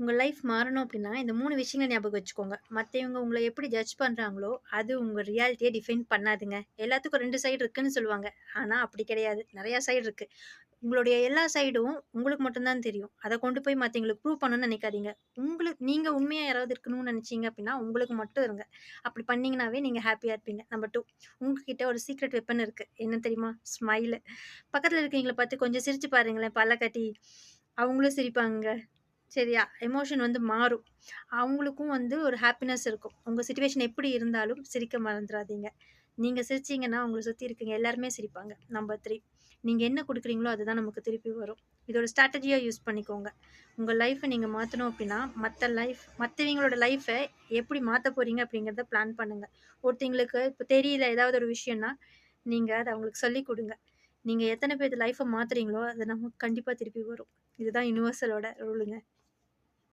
உங்க லைஃப் மாறணும் அப்டின்னா, இந்த 3 விஷயங்கள ஞாபகம் வச்சுக்கோங்க. மத்தவங்க உங்கள எப்படி ஜட்ஜ் பண்றாங்களோ, அது உங்க ரியாலிட்டிய டிஃபைன் பண்ணாதுங்க. எல்லாத்துக்கும் 2 சைடு இருக்குன்னு சொல்லுவாங்க. ஆனா அப்படி கிடையாது. நெறைய சைடு இருக்கு. உங்களுடைய எல்லா சைடும் உங்களுக்கு மட்டும் தான் தெரியும். அத கொண்டு போய் மத்தவங்களுக்கு ப்ரூவ் பண்ணணும்னு நெனைக்காதீங்க. நீங்க உண்மையா யாராவது இருக்கணும்னு நெனைச்சீங்க அப்டின்னா, உங்களுக்கு மட்டும் இருங்க. அப்படி பண்ணீங்கனாவே நீங்க ஹேப்பியா இருப்பீங்க. நம்பர் 2 உங்ககிட்ட ஒரு சீக்ரெட் வெப்பன் இருக்கு. என்ன தெரியுமா? ஸ்மைலு. பக்கத்துல இருக்கவங்கள பார்த்து கொஞ்சம் சிரிச்சு பாருங்களேன், பல்ல காட்டி. அவங்களும் சிரிப்பாங்க. சரியா? எமோஷன் வந்து மாறும். அவங்களுக்கும் வந்து ஒரு ஹேப்பினஸ் இருக்கும். உங்க சிச்சுவேஷன் எப்படி இருந்தாலும் சிரிக்க மறந்துறாதீங்க. நீங்க சிரிச்சீங்கன்னா, உங்கள சுத்தி இருக்கவங்க எல்லாருமே சிரிப்பாங்க. நம்பர் 3 நீங்க என்ன குடுக்குறீங்களோ, அதுதான் நமக்கு திருப்பி வரும். இது ஒரு ஸ்ட்ராட்டஜியா யூஸ் பண்ணிக்கோங்க. உங்க லைஃப நீங்க மாத்தணும் அப்டின்னா, மத்தவங்களோட லைஃப எப்படி மாத்தப் போறீங்க அப்படிங்கிறத பிளான் பண்ணுங்க. ஒருத்தங்களுக்கு இப்ப தெரியல ஏதாவது ஒரு விஷயம்னா, நீங்க அத அவங்களுக்கு சொல்லிக் குடுங்க. நீங்க எத்தன பேத்து லைஃப மாத்துறீங்களோ, அது நமக்கு கண்டிப்பா திருப்பி வரும். இதுதான் யுனிவர்சலோட ரூலுங்க.